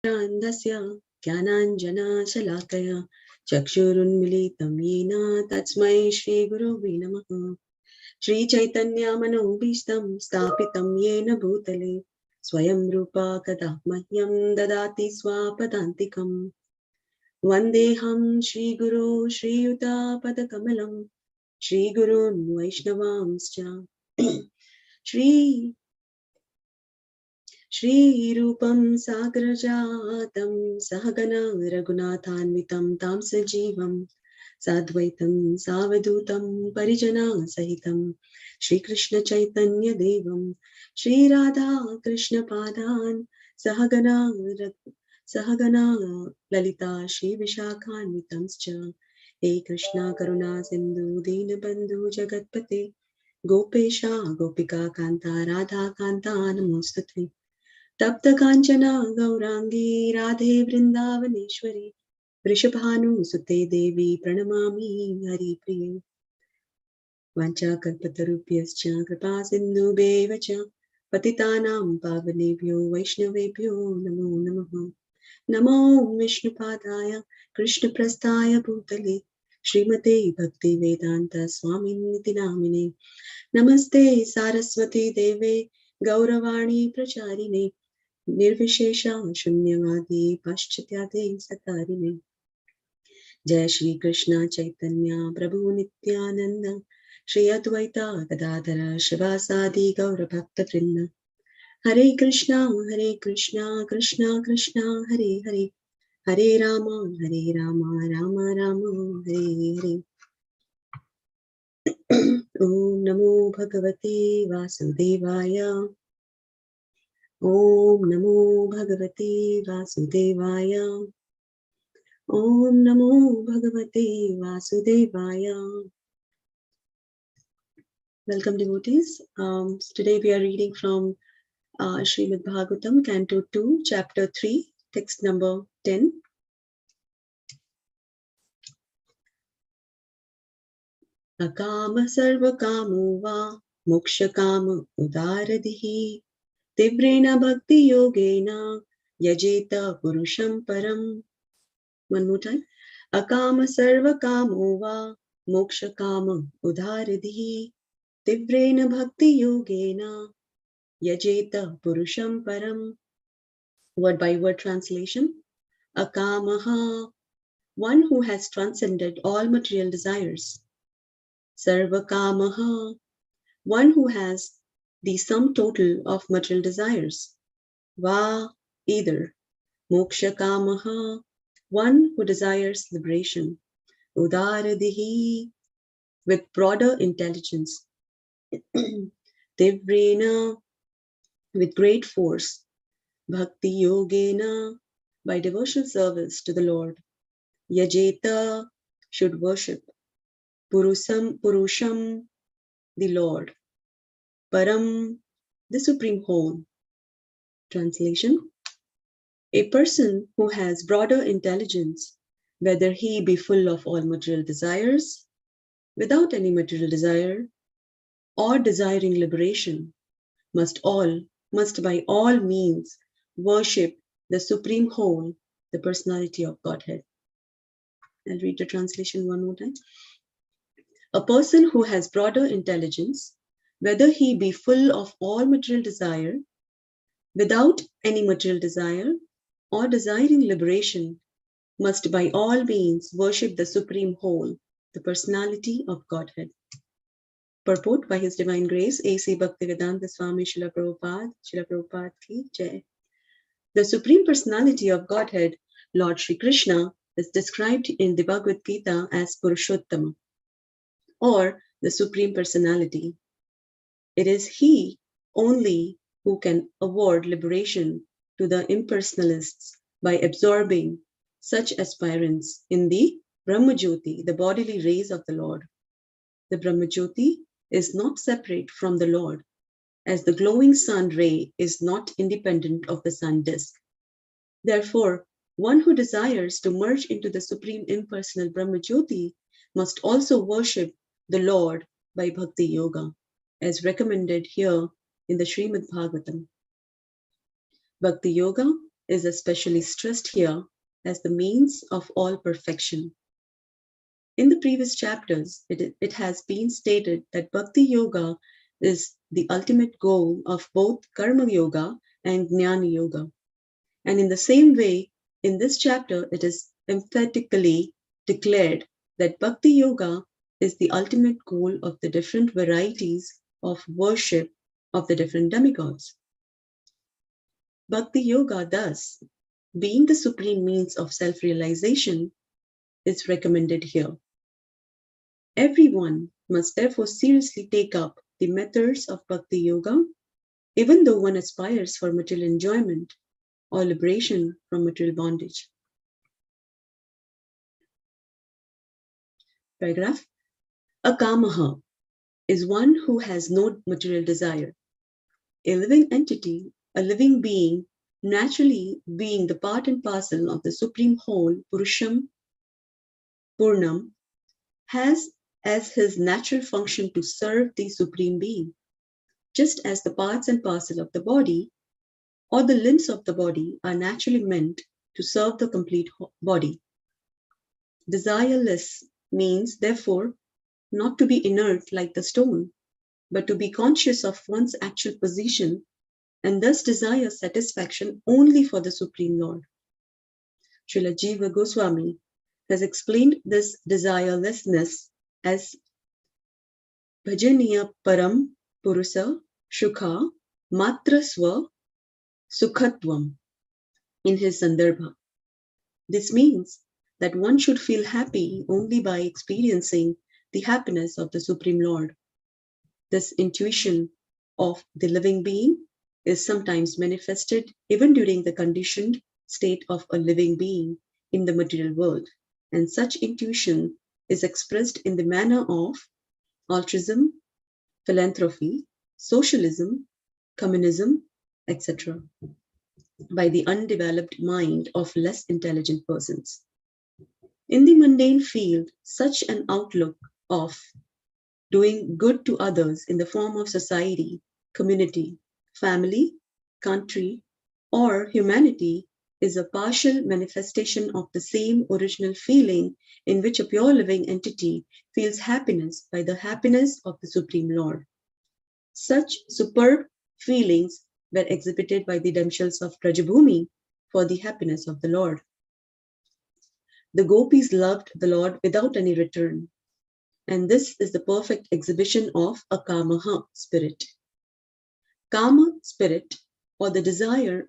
Andasya Gyananjana Shalakaya Chakshurunmilitam Yena Tatsmai Shri Guruve Namaha Shri Chaitanya Manobhishtam Stapitam Yena Bhutale Swayam Rupa Kadamahyam Dadati Swapadantikam Vandeham Shri Guru Shri Yuta Padakamalam Shri Gurun Vaishnavamscha Shri Rupam Sagrajatam Sahagana Raghunathanvitam Tamsa Jivam Sadvaitam Savadutam Parijana Sahitam Shri Krishna Chaitanya Devam Shri Radha Krishna Padan Sahagana Lalita Shri Vishakhanvitamscha He Krishna Karuna Sindhu Dinabandhu Jagatpate Gopesha Gopika Kanta Radha Kanta Namostute Tapta Kanchana Gaurangi Radhe Vrindavaneshwari Vrishabhanu Sute Devi Pranamami Hari Priye Vancha Kalpatarupyascha Kripa Sindhu Bevacha Patitanam Pavanebhyo Vaishnavebhyo Namo Namaha Namo Vishnupadaya Krishna Prasthaya Bhutale Srimate Bhakti Vedanta Swaminiti Namine Namaste Saraswati Deve Gauravani Pracharine Nirvishesha Shunyavadi Paschatyade Sakarine Jai Shri Krishna Chaitanya Prabhu Nityananda Shri Advaita Gadadhara Shivasadi Gaura Bhakta Vrinda Hare Krishna Krishna Krishna Hare Hare Hare Rama Rama Rama Hare Hare Om Namo Bhagavate Vasudevaya Om Namo Bhagavate Vasudevaya Om Namo Bhagavate Vasudevaya. Welcome devotees. Today we are reading from Srimad Bhagavatam, Canto 2, Chapter 3, text number 10. Akama sarva kamo va moksha kama udaradihi tivrena bhakti yogena yajeta purusham param. One more time. Akama sarva kamo va moksha kama udaradihi tivrena bhakti yogena yajeta purusham param. Word by word translation. Akamaha, one who has transcended all material desires. Sarva kamaha, one who has the sum total of material desires. Va, either. Moksha kamaha, one who desires liberation. Udaradihi, with broader intelligence. Tivrena, with great force. Bhakti yogena, by devotional service to the Lord. Yajeta, should worship. Purusham, the Lord. Param, the supreme whole. Translation. A person who has broader intelligence, whether he be full of all material desires, without any material desire, or desiring liberation, must by all means worship the supreme whole, the personality of Godhead. I'll read the translation one more time. A person who has broader intelligence, whether he be full of all material desire, without any material desire, or desiring liberation, must by all means worship the supreme whole, the personality of Godhead. Purport by His Divine Grace, A.C. Bhaktivedanta Swami Srila Prabhupada ki Jai. The Supreme Personality of Godhead, Lord Shri Krishna, is described in the Bhagavad Gita as Purushottama, or the Supreme Personality. It is He only who can award liberation to the impersonalists by absorbing such aspirants in the Brahmajyoti, the bodily rays of the Lord. The Brahmajyoti is not separate from the Lord, as the glowing sun ray is not independent of the sun disk. Therefore, one who desires to merge into the supreme impersonal Brahmajyoti must also worship the Lord by Bhakti Yoga, as recommended here in the Srimad Bhagavatam. Bhakti Yoga is especially stressed here as the means of all perfection. In the previous chapters, it has been stated that Bhakti Yoga is the ultimate goal of both Karma Yoga and Jnana Yoga. And in the same way, in this chapter, it is emphatically declared that Bhakti Yoga is the ultimate goal of the different varieties of worship of the different demigods. Bhakti Yoga, thus, being the supreme means of self-realization, is recommended here. Everyone must therefore seriously take up the methods of Bhakti Yoga, even though one aspires for material enjoyment or liberation from material bondage. Paragraph. A Kamaha is one who has no material desire. A living entity, a living being, naturally being the part and parcel of the supreme whole, Purusham, Purnam, has as his natural function to serve the supreme being, just as the parts and parcel of the body or the limbs of the body are naturally meant to serve the complete body. Desireless means, therefore, not to be inert like the stone, but to be conscious of one's actual position and thus desire satisfaction only for the Supreme Lord. Srila Jiva Goswami has explained this desirelessness as Bhajaniya Param Purusa Shukha Matra Swa Sukhatvam in his Sandarbha. This means that one should feel happy only by experiencing the happiness of the Supreme Lord. This intuition of the living being is sometimes manifested even during the conditioned state of a living being in the material world, and such intuition is expressed in the manner of altruism, philanthropy, socialism, communism, etc., by the undeveloped mind of less intelligent persons. In the mundane field, such an outlook of doing good to others in the form of society, community, family, country, or humanity is a partial manifestation of the same original feeling in which a pure living entity feels happiness by the happiness of the Supreme Lord. Such superb feelings were exhibited by the damsels of Brajabhumi for the happiness of the Lord. The gopis loved the Lord without any return, and this is the perfect exhibition of a Kamaha spirit. Kama spirit, or the desire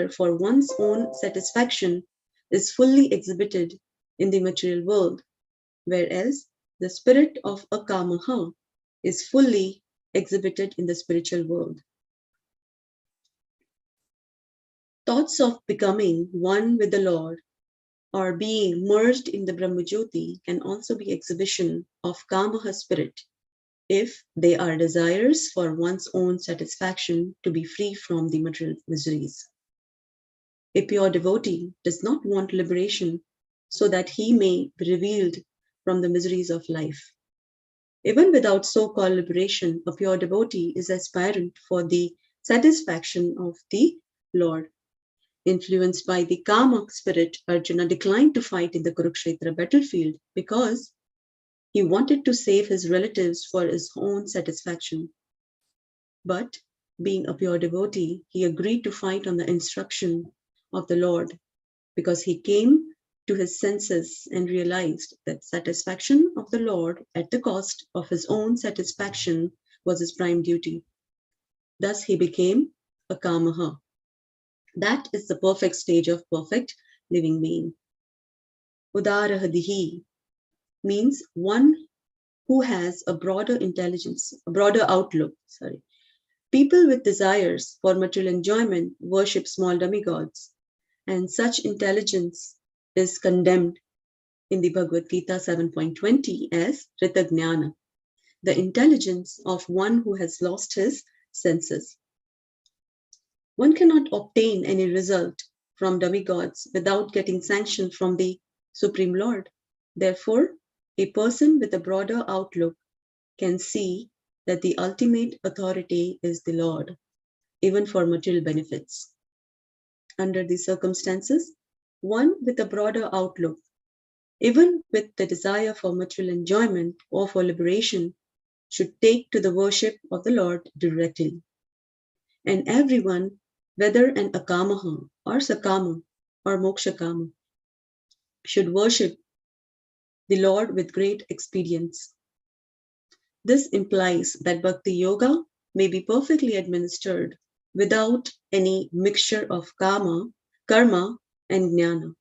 for one's own satisfaction, is fully exhibited in the material world, whereas the spirit of a Kamaha is fully exhibited in the spiritual world. Thoughts of becoming one with the Lord or being merged in the Brahmajyoti can also be exhibition of Kamaha spirit if they are desires for one's own satisfaction to be free from the material miseries. A pure devotee does not want liberation so that he may be revealed from the miseries of life. Even without so-called liberation, a pure devotee is aspirant for the satisfaction of the Lord. Influenced by the Kama spirit, Arjuna declined to fight in the Kurukshetra battlefield because he wanted to save his relatives for his own satisfaction. But being a pure devotee, he agreed to fight on the instruction of the Lord because he came to his senses and realized that satisfaction of the Lord at the cost of his own satisfaction was his prime duty. Thus he became a Kamaha. That is the perfect stage of perfect living being. Udarahadihi means one who has a broader intelligence, a broader outlook. People with desires for material enjoyment worship small demigods, and such intelligence is condemned in the Bhagavad Gita 7.20 as Ritagnana, the intelligence of one who has lost his senses. One cannot obtain any result from demigods without getting sanction from the Supreme Lord. Therefore, a person with a broader outlook can see that the ultimate authority is the Lord, even for material benefits. Under these circumstances, one with a broader outlook, even with the desire for material enjoyment or for liberation, should take to the worship of the Lord directly. And everyone, whether an Akamaha or Sakama or Mokshakama, should worship the Lord with great expedience. This implies that Bhakti Yoga may be perfectly administered without any mixture of karma, and jnana.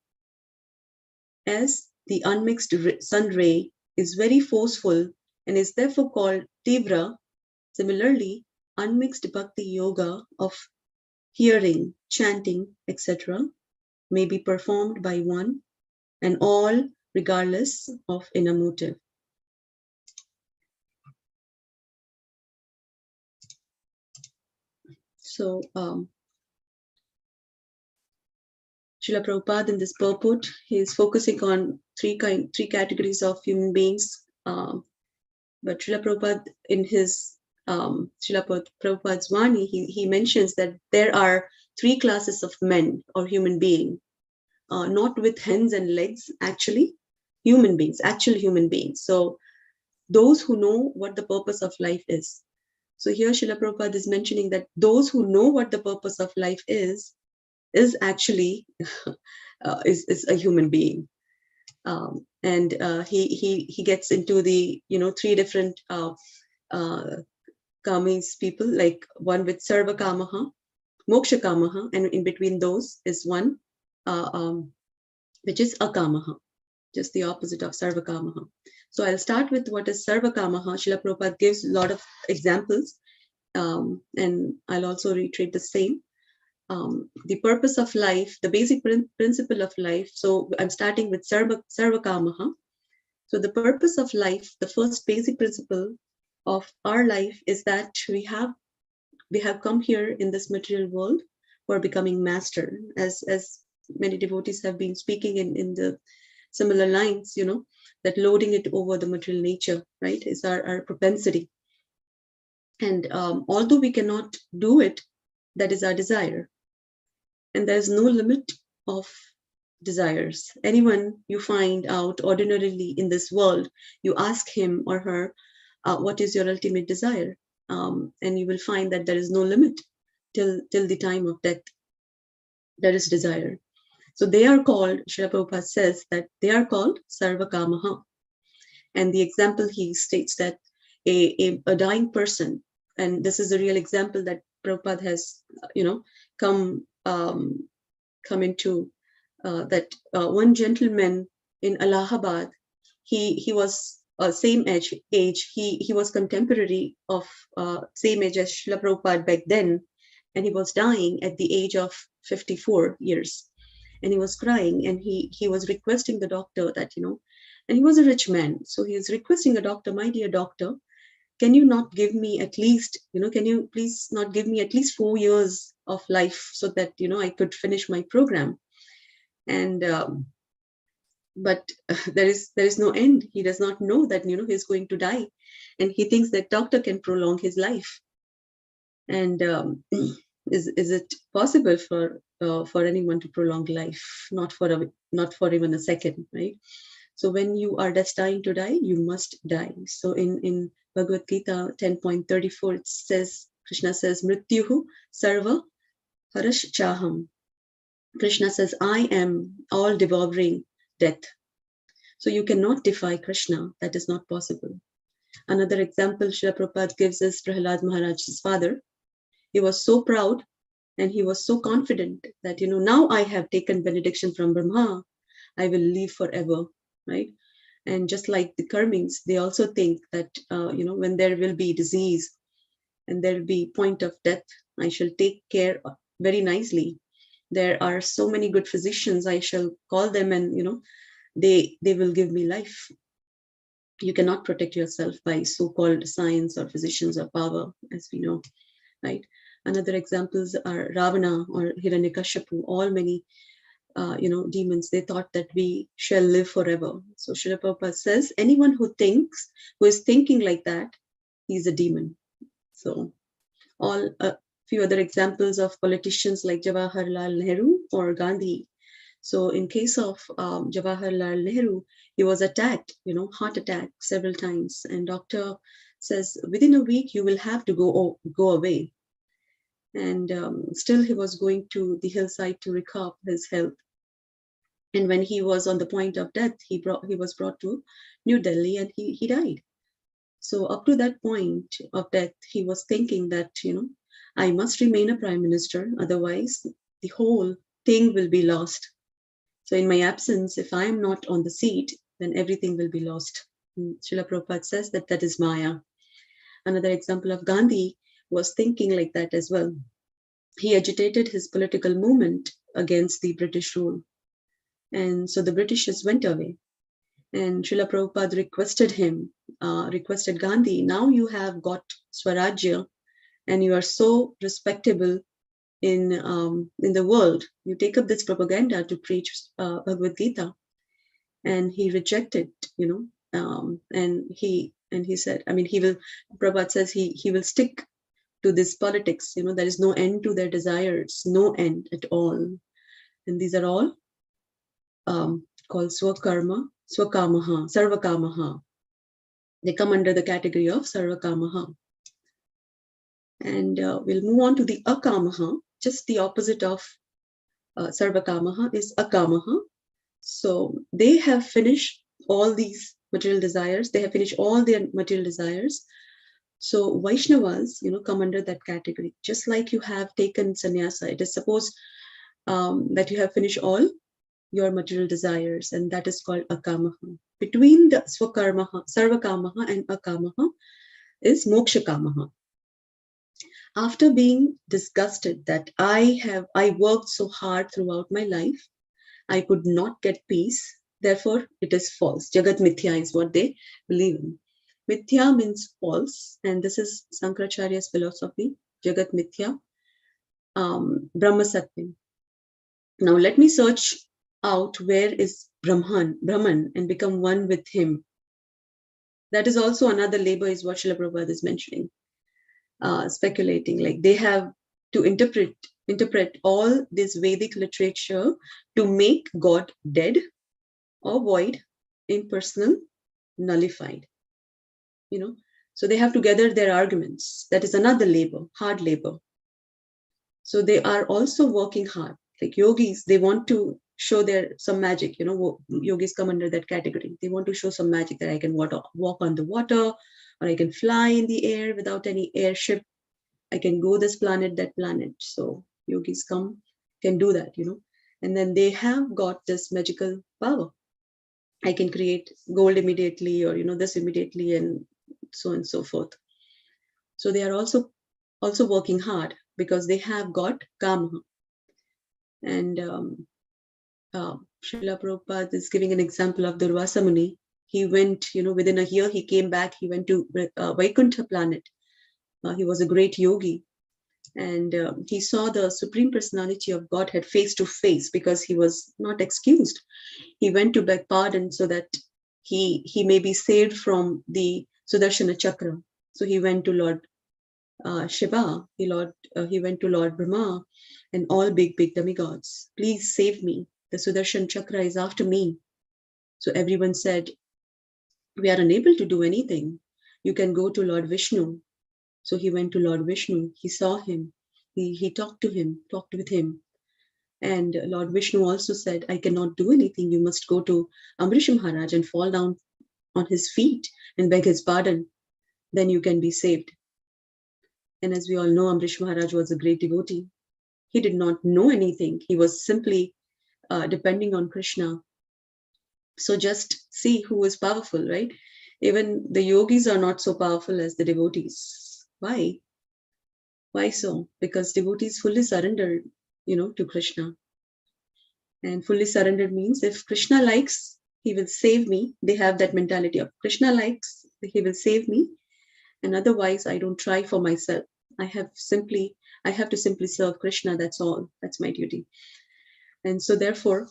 As the unmixed sun ray is very forceful and is therefore called Tivra, similarly, unmixed Bhakti Yoga of hearing, chanting, etc. may be performed by one and all regardless of inner motive. So, Srila Prabhupada in this purport, he is focusing on three categories of human beings. But Srila Prabhupada in his Srila Prabhupada's Vani, he mentions that there are three classes of men or human being, not with hands and legs, actually, human beings, actual human beings. So those who know what the purpose of life is. So here Srila Prabhupada is mentioning that those who know what the purpose of life is actually is a human being. And he gets into the three different kamis people, like one with Sarva Kamaha, Moksha Kamaha, and in between those is one which is Akamaha, just the opposite of Sarva Kamaha. So I'll start with what is Sarva Kamaha. Srila Prabhupada gives a lot of examples, and I'll also reiterate the same. The purpose of life, the basic principle of life. So I'm starting with Sarva Kamaha. So the purpose of life, the first basic principle of our life is that we have come here in this material world for becoming master, as many devotees have been speaking in the similar lines, that loading it over the material nature, right, is our propensity. And although we cannot do it, that is our desire. And there's no limit of desires. Anyone you find out ordinarily in this world, you ask him or her, what is your ultimate desire? And you will find that there is no limit till the time of death. There is desire. So they are called, Srila Prabhupada says that they are called Sarva Kamaha. And the example he states that a dying person, and this is a real example that Prabhupada has, come into, that one gentleman in Allahabad, he was same age. He was contemporary of same age as Srila Prabhupada back then, and he was dying at the age of 54 years, and he was crying, and he was requesting the doctor that and he was a rich man, so he is requesting a doctor, my dear doctor, can you not give me at least, can you please not give me at least 4 years of life so that, I could finish my program. And, but there is no end. He does not know that, he's going to die. And he thinks that doctor can prolong his life. And is it possible for anyone to prolong life? Not for even a second, right? So when you are destined to die, you must die. So in Bhagavad Gita 10.34, it says, Krishna says, Mrityuhu sarva harash chaham. Krishna says, I am all devouring death. So you cannot defy Krishna. That is not possible. Another example Srila Prabhupada gives is Prahlad Maharaj's father. He was so proud and he was so confident that, now I have taken benediction from Brahma, I will live forever, right? And just like the Karmins, they also think that, when there will be disease and there will be point of death, I shall take care very nicely. There are so many good physicians, I shall call them and, they will give me life. You cannot protect yourself by so-called science or physicians or power, as we know, right? Another examples are Ravana or Hiranyakashipu, all many demons, they thought that we shall live forever. So Srila Prabhupada says, anyone who is thinking like that, he's a demon. So all few other examples of politicians like Jawaharlal Nehru or Gandhi. So in case of Jawaharlal Nehru, he was attacked, heart attack several times. And doctor says, within a week, you will have to go away. And still he was going to the hillside to recover his health. And when he was on the point of death, he was brought to New Delhi and he died. So up to that point of death, he was thinking that, I must remain a prime minister, otherwise the whole thing will be lost. So in my absence, if I am not on the seat, then everything will be lost. Srila Prabhupada says that is Maya. Another example of Gandhi was thinking like that as well. He agitated his political movement against the British rule. And so the Britishers went away. And Srila Prabhupada requested Gandhi, now you have got Swarajya and you are so respectable in the world. You take up this propaganda to preach Bhagavad Gita. And he rejected, and he said, Prabhupada says he will stick to this politics, there is no end to their desires, no end at all. And these are all called Kamaha, Sarva Kamaha. They come under the category of Sarva Kamaha. And we'll move on to the Akamaha. Just the opposite of Sarva Kamaha is Akamaha. So they have finished all these material desires. They have finished all their material desires. So Vaishnavas, come under that category. Just like you have taken sannyasa, it is supposed that you have finished all your material desires, and that is called Akamaha. Between the Sarva Kamaha and Akamaha is Moksha Kamaha. After being disgusted that I worked so hard throughout my life, I could not get peace, therefore it is false. Jagat Mithya is what they believe in. Mithya means false, and this is Sankaracharya's philosophy, Jagat Mithya, Brahma Satyam. Now let me search out where is Brahman and become one with him. That is also another labor, is what Srila Prabhupada is mentioning, speculating, like they have to interpret all this Vedic literature to make God dead or void, impersonal, nullified. So they have to gather their arguments. That is another labor, hard labor. So they are also working hard. Like yogis, they want to show some magic. Yogis come under that category. They want to show some magic, that I can walk on the water, or I can fly in the air without any airship. I can go this planet, that planet. So yogis can do that, and then they have got this magical power. I can create gold immediately, or, this immediately, and so on and so forth. So they are also working hard because they have got Kamaha. And Srila Prabhupada is giving an example of Durvasa Muni. He went, within a year, he came back, he went to Vaikuntha planet. He was a great yogi. And he saw the Supreme Personality of Godhead face to face, because he was not excused. He went to beg pardon so that he may be saved from the Sudarshana Chakra. So he went to Lord Shiva, he went to Lord Brahma and all big demigods. Please save me. The Sudarshan Chakra is after me. So everyone said, we are unable to do anything. You can go to Lord Vishnu. So he went to Lord Vishnu. He saw him. He talked with him. And Lord Vishnu also said, I cannot do anything. You must go to Amrish Maharaj and fall down on his feet and beg his pardon. Then you can be saved. And as we all know, Amrish Maharaj was a great devotee. He did not know anything. He was simply depending on Krishna. So just see who is powerful, right? Even the yogis are not so powerful as the devotees. Why? Why so? Because devotees fully surrendered, to Krishna. And fully surrendered means if Krishna likes, he will save me. They have that mentality of Krishna likes, he will save me. And otherwise, I don't try for myself. I have to simply serve Krishna. That's all. That's my duty. And so therefore,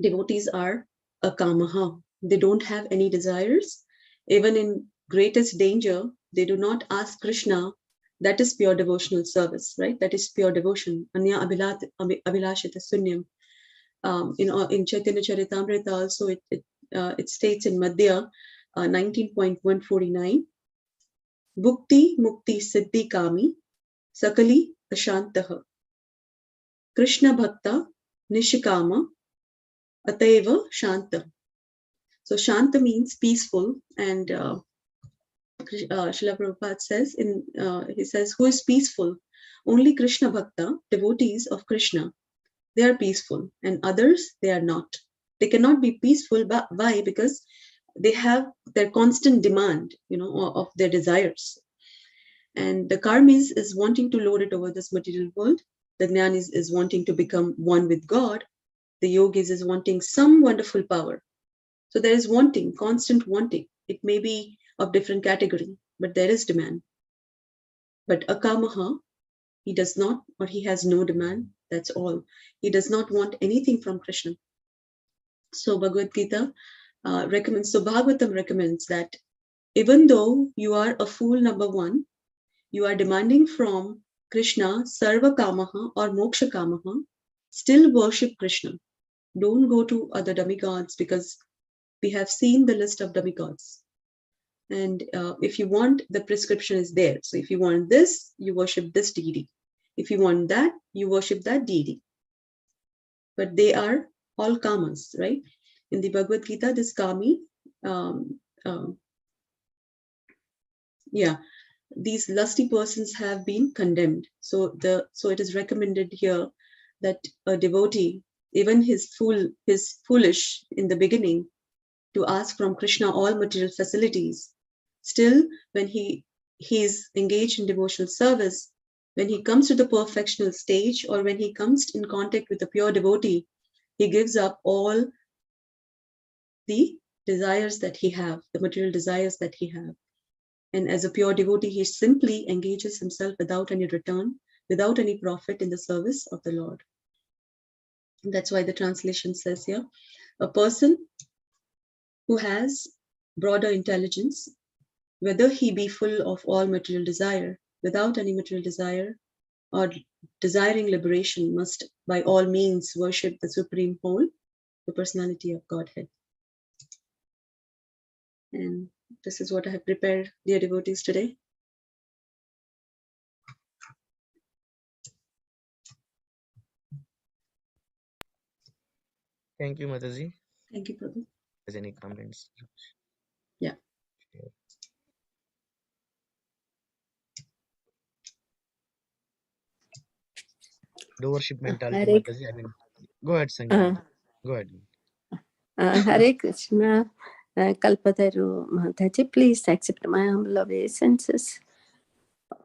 devotees are a Kamaha. They don't have any desires. Even in greatest danger, they do not ask Krishna That is pure devotional service, right? That is pure devotion. Anya abhilashita sunyam. In Chaitanya Charitamrita also it states in Madhya 19.149, Bhukti Mukti Siddhi Kami Sakali Ashantaha Krishna Bhakta Nishikama Ataiva Shanta. So Shanta means peaceful, and Srila Prabhupada says he says, who is peaceful? Only Krishna Bhakta, devotees of Krishna, they are peaceful, and others they are not. They cannot be peaceful. But why? Because they have their constant demand, of their desires. And the karmis is wanting to lord it over this material world. The jnanis is wanting to become one with God. The yogis is wanting some wonderful power. So there is wanting, constant wanting. It may be of different category, but there is demand. But a Kamaha, he does not, or he has no demand. That's all. He does not want anything from Krishna. So Bhagavad Gita recommends, so Bhagavatam recommends that even though you are a fool number one, you are demanding from Krishna, Sarva Kamaha or Moksha Kamaha, still worship Krishna. Don't go to other demigods, because we have seen the list of demigods. And if you want, the prescription is there. So if you want this, you worship this deity. If you want that, you worship that deity. But they are all kamas, right? In the Bhagavad Gita, this kami, these lusty persons have been condemned. So it is recommended here that a devotee, even his foolish in the beginning, to ask from Krishna all material facilities. Still, when he is engaged in devotional service, when he comes to the perfectional stage, or when he comes in contact with a pure devotee, he gives up all the desires that he have, the material desires that he have. And as a pure devotee, he simply engages himself without any return, without any profit, in the service of the Lord. And that's why the translation says here, a person who has broader intelligence, whether he be full of all material desire, without any material desire, or desiring liberation, must by all means worship the Supreme Whole, the personality of Godhead. And this is what I have prepared, dear devotees, today. Thank you, Mathaji. Thank you, Prabhu. Has any comments? Yeah. The worship mentality, Hare, Mataji. I mean, go ahead, Sangeeta. Go ahead. Hare Krishna, Kalpataru Mataji, please accept my humble obeisances.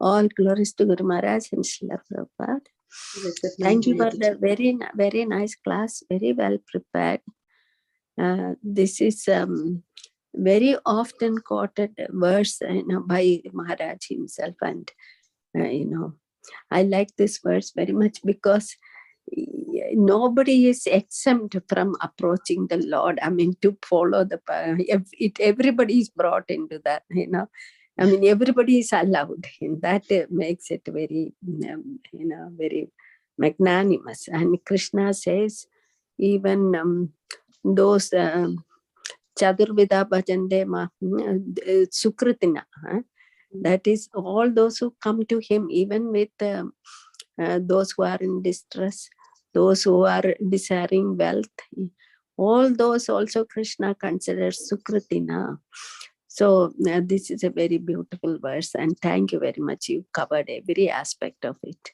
All glories to Guru Maharaj and Srila Prabhupada. Thank you for the very, very nice class, very well prepared. This is very often quoted verse, by Maharaj himself, and I like this verse very much, because nobody is exempt from approaching the Lord. I mean, to follow the everybody is brought into that. I mean, everybody is allowed, and that makes it very, very magnanimous. And Krishna says, even those Chaturvida Bhajande Sukritina. That is, all those who come to him, even with those who are in distress, those who are desiring wealth, all those also Krishna considers Sukritina. So this is a very beautiful verse, and thank you very much. You covered every aspect of it.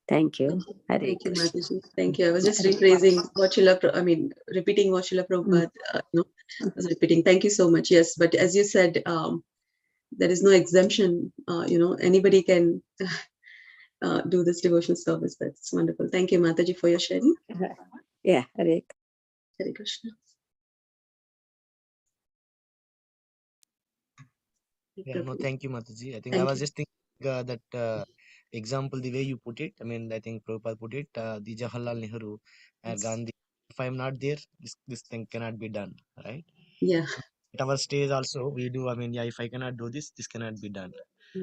Thank you. Thank you, Mataji. Thank you. I was just repeating what Srila Prabhupada, was repeating. Thank you so much. Yes, but as you said, there is no exemption. Anybody can do this devotional service. That's wonderful. Thank you, Mataji, for your sharing. Yeah, Hare Krishna. Yeah, no, thank you, Mataji. I think I was just thinking that example, the way you put it. I mean, I think Prabhupada put it, the Jawaharlal Nehru, Gandhi. If I'm not there, this thing cannot be done, right? Yeah. At our stage also, we do. I mean, yeah, if I cannot do this, this cannot be done.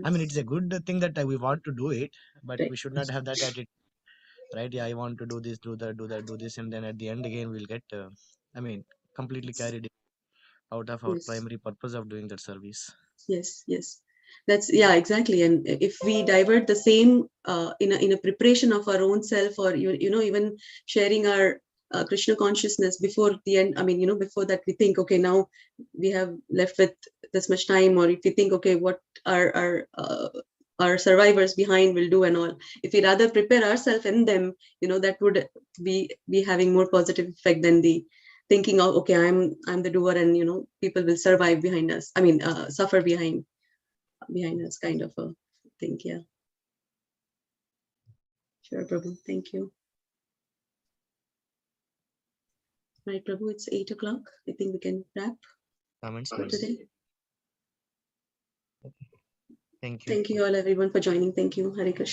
I mean, it's a good thing that we want to do it, but Right. we should not have that attitude, right? Yeah, I want to do this, do that, do that, do this, and then at the end again we'll get, I mean, completely carried out of our Yes. primary purpose of doing that service. Yes, yes. That's, yeah, exactly. And if we divert the same in a preparation of our own self, or even sharing our Krishna consciousness before the end, I mean, before that we think, okay, now we have left with this much time, or if we think, okay, what our survivors behind will do and all, if we rather prepare ourselves and them, that would be having more positive effect than the thinking of, okay, I'm the doer, and people will survive behind us, I mean suffer behind us, kind of a thing. Yeah, sure, Prabhu, thank you. Right, Prabhu, it's 8 o'clock. I think we can wrap Comments for today. Thank you. Thank you all, everyone, for joining. Thank you. Hare Krishna.